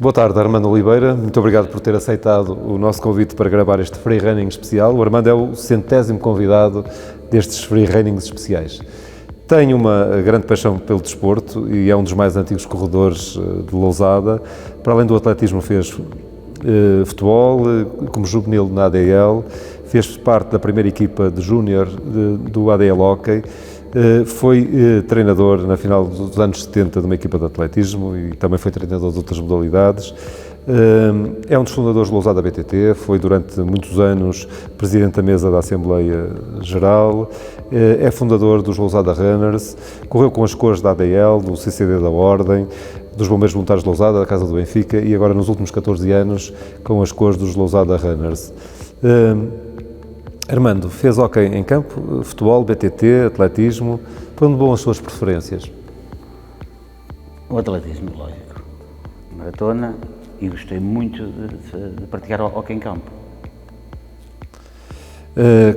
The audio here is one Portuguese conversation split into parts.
Boa tarde, Armando Oliveira. Muito obrigado por ter aceitado o nosso convite para gravar este Free Running especial. O Armando é o 100º convidado destes Free Runnings especiais. Tem uma grande paixão pelo desporto e é um dos mais antigos corredores de Lousada. Para além do atletismo, fez futebol, como juvenil na ADL, fez parte da primeira equipa de júnior do ADL Hockey. Foi treinador na final dos anos 70 de uma equipa de atletismo e também foi treinador de outras modalidades. É um dos fundadores de Lousada BTT, foi durante muitos anos presidente da mesa da Assembleia Geral, é fundador dos Lousada Runners, correu com as cores da ADL, do CCD da Ordem, dos Bombeiros Voluntários de Lousada, da Casa do Benfica e agora nos últimos 14 anos com as cores dos Lousada Runners. Armando, fez hóquei em campo, futebol, BTT, atletismo. Para onde vão as suas preferências? O atletismo, lógico. Maratona e gostei muito de praticar hóquei em campo.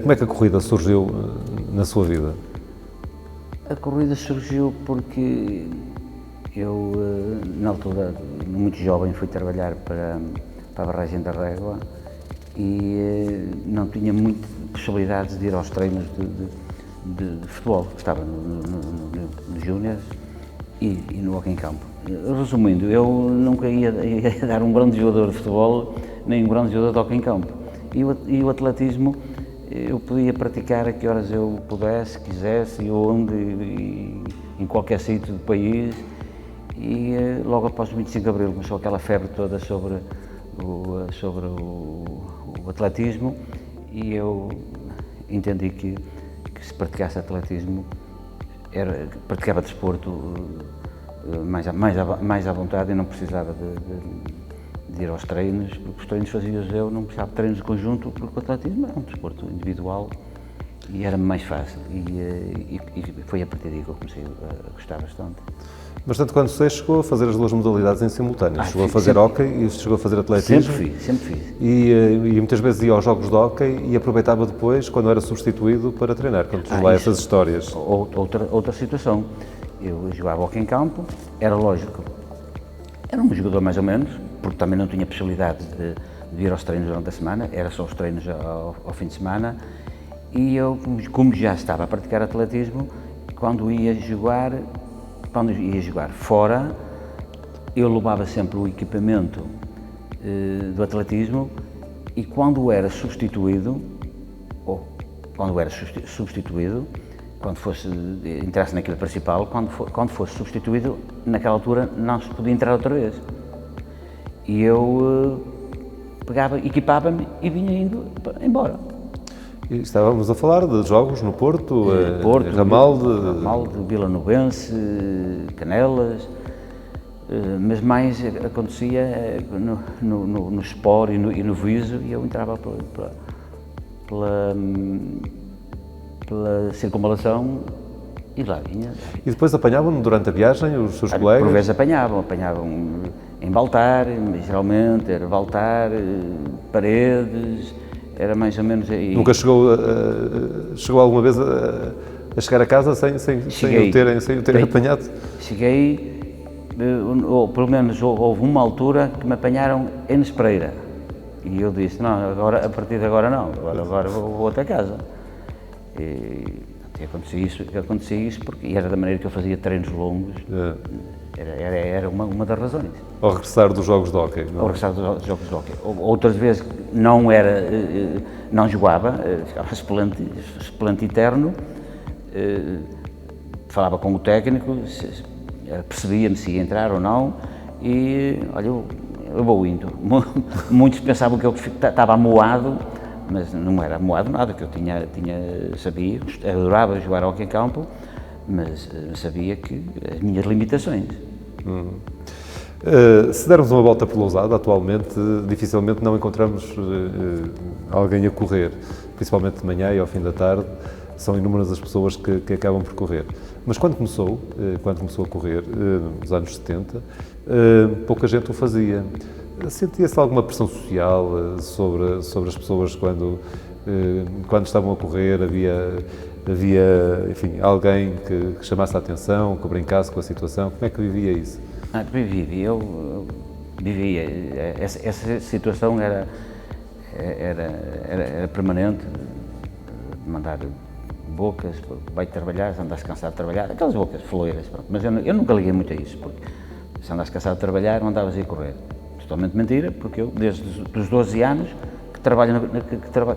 Como é que a corrida surgiu na sua vida? A corrida surgiu porque eu, na altura, muito jovem, fui trabalhar para a barragem da Régua e não tinha muita possibilidade de ir aos treinos de futebol. Estava no Júnior e no hóquei em campo. Resumindo, eu nunca ia dar um grande jogador de futebol, nem um grande jogador de hóquei em campo. E o atletismo eu podia praticar a que horas eu pudesse, quisesse, e onde, em qualquer sítio do país. E logo após o 25 de Abril começou aquela febre toda sobre o atletismo e eu entendi que se praticasse atletismo, praticava desporto mais à vontade e não precisava de ir aos treinos, porque os treinos fazia-os eu, não precisava de treinos de conjunto, porque o atletismo era um desporto individual e era mais fácil e foi a partir daí que eu comecei a gostar bastante. Mas tanto quando você chegou a fazer as duas modalidades em simultâneo, chegou a fazer hóquei e chegou a fazer atletismo? Sempre fiz. E muitas vezes ia aos jogos de hóquei e aproveitava depois, quando era substituído, para treinar. Conte-nos lá essas histórias. Outra situação, eu jogava hóquei em campo, era lógico, era um jogador mais ou menos, porque também não tinha possibilidade de ir aos treinos durante a semana, era só os treinos ao fim de semana, e eu, como já estava a praticar atletismo, quando ia jogar fora, eu levava sempre o equipamento do atletismo e quando era substituído, quando fosse, entrasse na equipa principal, quando fosse substituído, naquela altura não se podia entrar outra vez. E eu pegava, equipava-me e vinha indo embora. E estávamos a falar de jogos no Porto, Ramalde, Vila Novense, Canelas, mas mais acontecia no Sport e no Viso e eu entrava pela circunvalação e lá vinha. E depois apanhavam-no durante a viagem os seus colegas? Por vezes apanhavam em Baltar, geralmente era Baltar, Paredes. Era mais ou menos aí. Nunca chegou alguma vez a chegar a casa sem o terem apanhado? Cheguei, ou pelo menos houve uma altura que me apanharam em Espereira. E eu disse, não, agora, a partir de agora não, agora vou até casa. E acontecia isso porque era da maneira que eu fazia treinos longos. Era uma das razões. Ao regressar dos jogos de hóquei? Ao regressar dos jogos de hóquei. Outras vezes não jogava, ficava suplente eterno, falava com o técnico, percebia-me se ia entrar ou não e, olha, eu vou indo. Muitos pensavam que eu estava amoado, mas não era amoado nada, que eu sabia, eu adorava jogar hóquei em campo, mas sabia que as minhas limitações. Se dermos uma volta por Lousada, atualmente, dificilmente não encontramos alguém a correr, principalmente de manhã e ao fim da tarde, são inúmeras as pessoas que acabam por correr. Mas quando começou a correr, nos anos 70, pouca gente o fazia. Sentia-se alguma pressão social sobre as pessoas quando estavam a correr? Havia, enfim, alguém que chamasse a atenção, que brincasse com a situação? Como é que vivia isso? Eu vivia. Essa situação era permanente, de mandar bocas, vai trabalhar, se andasse cansado de trabalhar, aquelas bocas foleiras, pronto. Mas eu nunca liguei muito a isso, porque se andasse cansado de trabalhar, mandavas ir correr. Totalmente mentira, porque eu, desde os 12 anos,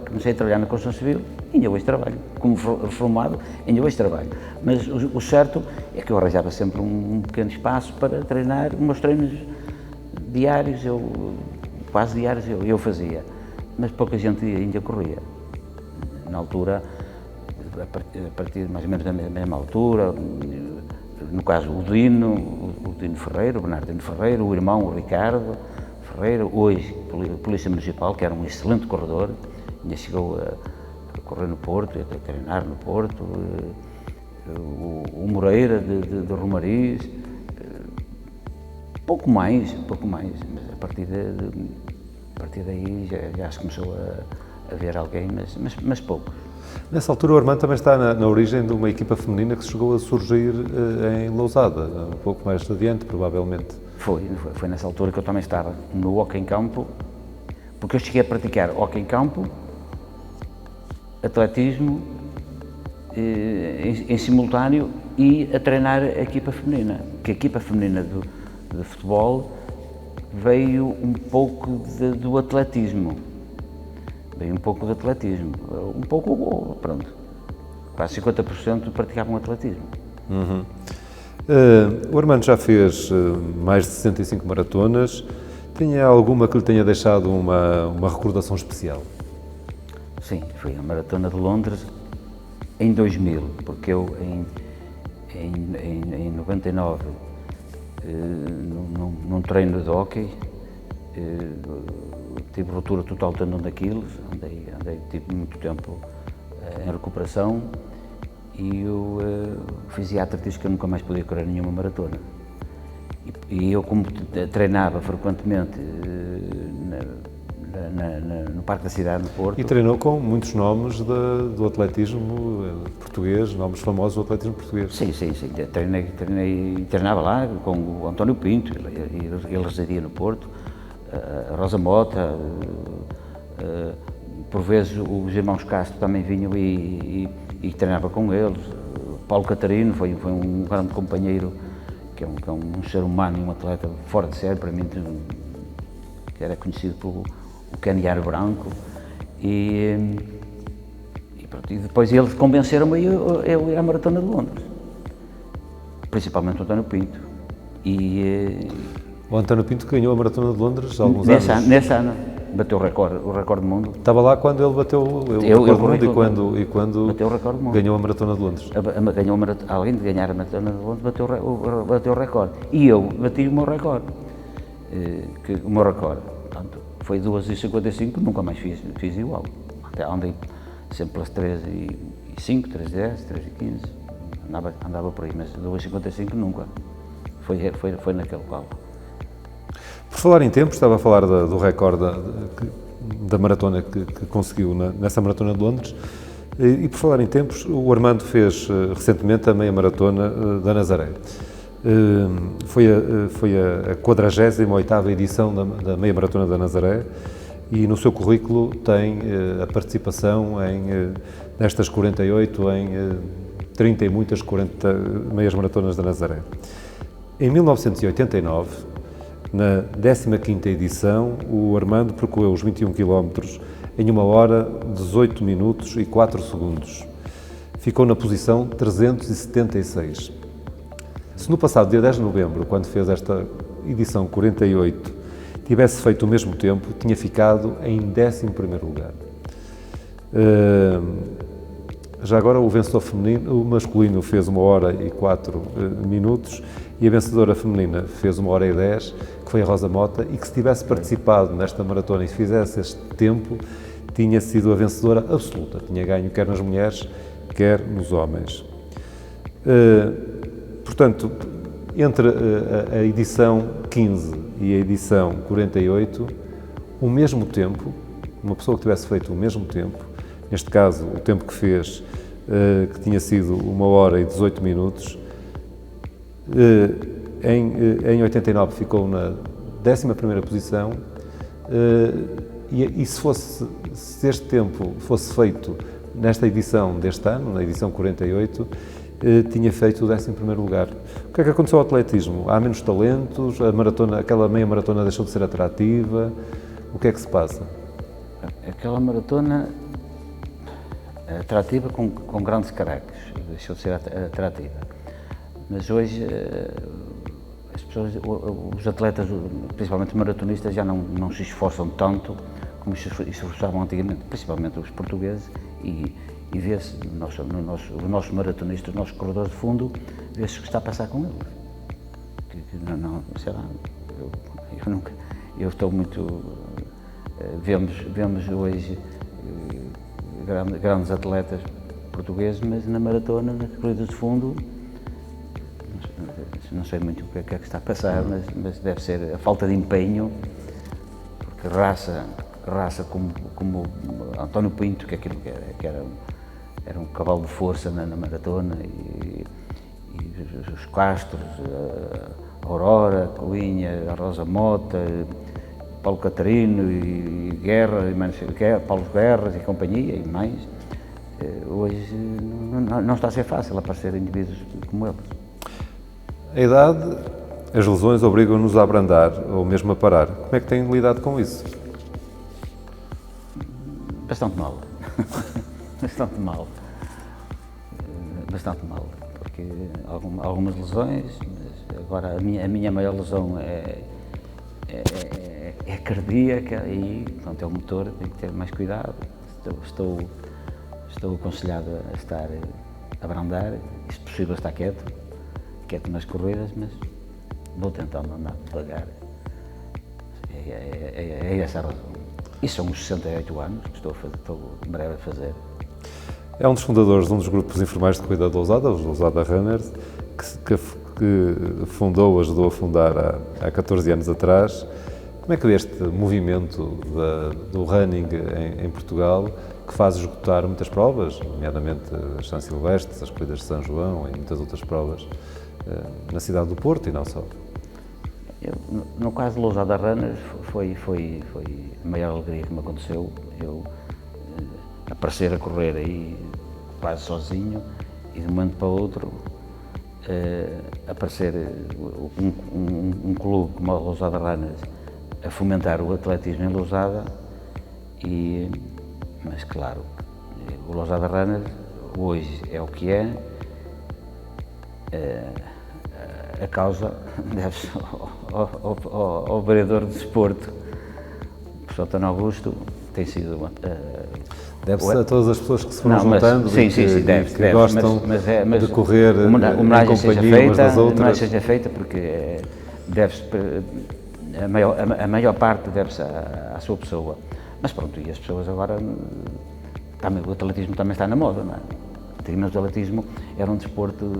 comecei a trabalhar na construção civil, ainda hoje trabalho. Como reformado, ainda hoje trabalho. Mas o certo é que eu arranjava sempre um pequeno espaço para treinar, os meus treinos diários, quase diários eu fazia. Mas pouca gente ainda corria. Na altura, a partir mais ou menos da mesma altura, no caso o Dino Ferreira, o Bernardino Ferreira, o irmão, o Ricardo Ferreira, hoje Polícia Municipal, que era um excelente corredor, ainda chegou a correr no Porto, a treinar no Porto, o Moreira de Romariz, pouco mais, mas a partir daí já se começou a ver alguém, mas poucos. Nessa altura o Armando também está na origem de uma equipa feminina que chegou a surgir em Lousada, um pouco mais adiante, provavelmente. Foi nessa altura que eu também estava no hóquei em campo, porque eu cheguei a praticar hóquei em campo, atletismo em simultâneo e a treinar a equipa feminina, que a equipa feminina de futebol veio um pouco do atletismo. Veio um pouco do atletismo, pronto, quase 50% praticavam atletismo. Uhum. O Armando já fez mais de 65 maratonas. Tinha alguma que lhe tenha deixado uma recordação especial? Sim, foi a Maratona de Londres em 2000, porque eu em 99, num treino de hóquei, tive ruptura total do tendão de Aquiles, tive muito tempo em recuperação e o fisiatra disse que eu nunca mais podia correr nenhuma maratona. E eu, como treinava frequentemente no Parque da Cidade, no Porto... E treinou com muitos nomes do atletismo português, nomes famosos do atletismo português. Sim. Treinava lá com o António Pinto, ele residia no Porto, a Rosa Mota, por vezes os irmãos Castro também vinham e treinava com eles. Paulo Catarino foi um grande companheiro, que é um ser humano e um atleta fora de série, para mim, que era conhecido pelo Caniaro Branco. E depois eles convenceram-me a eu ir à Maratona de Londres, principalmente o António Pinto. O António Pinto ganhou a Maratona de Londres há alguns anos. Nesse ano, bateu o recorde do mundo. Estava lá quando ele bateu o recorde do mundo e quando bateu o recorde do mundo. Ganhou a Maratona de Londres. Além de ganhar a Maratona de Londres, bateu o recorde. E eu bati o meu recorde. Portanto, foi 2h55, nunca mais fiz igual. Até andei sempre pelas 3h05, 3h10, 3h15, andava por aí, mas 2h55 nunca. Foi naquele qual. Por falar em tempo, estava a falar do recorde da maratona que conseguiu nessa Maratona de Londres, e por falar em tempos, o Armando fez recentemente a meia maratona da Nazaré. Foi a 48ª edição da meia maratona da Nazaré e no seu currículo tem a participação nestas 48, em 30 e muitas 40 meias maratonas da Nazaré. Em 1989, na 15ª edição, o Armando percorreu os 21 km em 1 hora, 18 minutos e 4 segundos. Ficou na posição 376. Se no passado dia 10 de novembro, quando fez esta edição 48, tivesse feito o mesmo tempo, tinha ficado em 11º lugar. Já agora o vencedor feminino, o masculino fez 1 hora e 4 minutos e a vencedora feminina fez 1 hora e 10, que foi a Rosa Mota, e que se tivesse participado nesta maratona e se fizesse este tempo, tinha sido a vencedora absoluta, tinha ganho quer nas mulheres, quer nos homens. Portanto, entre a edição 15 e a edição 48, o mesmo tempo, uma pessoa que tivesse feito o mesmo tempo, neste caso o tempo que fez, que tinha sido 1 hora e 18 minutos, em 89 ficou na 11ª posição, e se este tempo fosse feito nesta edição deste ano, na edição 48, tinha feito o 11º lugar. O que é que aconteceu ao atletismo? Há menos talentos? A maratona, aquela meia maratona deixou de ser atrativa? O que é que se passa? Aquela maratona atrativa com grandes caracteres, deixou de ser atrativa. Mas hoje as pessoas, os atletas, principalmente os maratonistas, já não se esforçam tanto como se esforçavam antigamente, principalmente os portugueses, e vê-se os nossos maratonistas, os nossos corredores de fundo, vê-se o que está a passar com eles. Sei lá, eu estou muito... Vemos hoje grandes atletas portugueses, mas na maratona, nas corridas de fundo, não sei muito o que é que está a passar, mas deve ser a falta de empenho, porque raça como António Pinto, que aquilo que era um cavalo de força na maratona, e os Castros, a Aurora, a Coinha, a Rosa Mota, Paulo Catarino e Guerra, Paulo Guerras e companhia e mais, hoje não está a ser fácil aparecer indivíduos como eles. A idade, as lesões obrigam-nos a abrandar ou mesmo a parar. Como é que têm lidado com isso? Bastante mal. Bastante mal. Bastante mal, porque algumas lesões, mas agora a minha maior lesão é cardíaca e, pronto, é o motor, tenho que ter mais cuidado. Estou aconselhado a estar a abrandar, se possível estar quieto nas corridas, mas vou tentando andar devagar. É essa a razão. E são os 68 anos que estou em breve a fazer. É um dos fundadores de um dos grupos informais de corrida da Lousada, os Lousada Runners, que ajudou a fundar há 14 anos atrás. Como é que vê este movimento do running em Portugal, que faz esgotar muitas provas, nomeadamente as São Silvestres, as corridas de São João e muitas outras provas na cidade do Porto e não só? No caso de Lousada Runners, foi a maior alegria que me aconteceu. Eu aparecer a correr aí quase sozinho e de um momento para o outro aparecer um clube como a Lousada Runners a fomentar o atletismo em Lousada, mas claro, o Lousada Runners hoje é o que é, a causa deve-se ao vereador de desporto, o professor António Augusto, tem sido... Deve-se a todas as pessoas que se foram juntando que gostam de correr em companhia umas das outras. A homenagem seja feita porque a maior parte deve-se à sua pessoa. Mas pronto, e as pessoas agora, o atletismo também está na moda, não é? Antigamente o atletismo era um desporto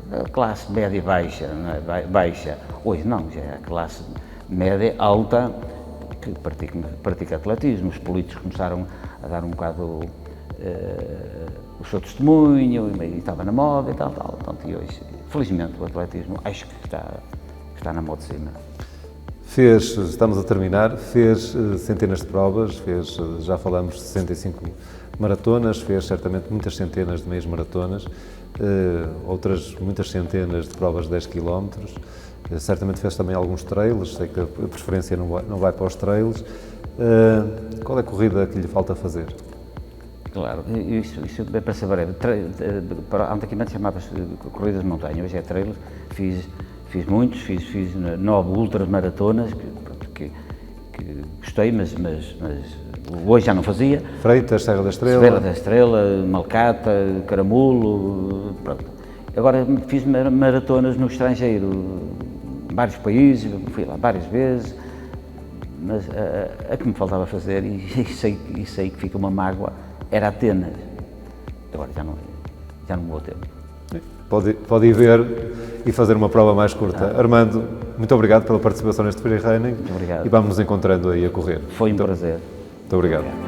da classe média e baixa, não é? Baixa. Hoje não, já é a classe média alta que pratica atletismo. Os políticos começaram a dar um bocado o seu testemunho, e estava na moda e tal. Portanto, e hoje, felizmente, o atletismo acho que está na moda de cima. Estamos a terminar, fez centenas de provas, já falamos de 65 maratonas, fez certamente muitas centenas de meias maratonas, outras muitas centenas de provas de 10 km, certamente fez também alguns trails, sei que a preferência não vai para os trails. Qual é a corrida que lhe falta fazer? Claro, isso é para ser breve. Antigamente chamava-se corridas de montanha, hoje é trails. Fiz muitos, fiz 9 ultramaratonas, que gostei, mas hoje já não fazia. Freitas, Serra da Estrela, Malcata, Caramulo, pronto. Agora fiz maratonas no estrangeiro, em vários países, fui lá várias vezes, mas a que me faltava fazer, e sei que fica uma mágoa, era Atenas. Agora já não vou ter. Pode ir ver e fazer uma prova mais curta. Armando, muito obrigado pela participação neste freerunning. Obrigado. E vamos nos encontrando aí a correr. Foi um prazer. Muito obrigado.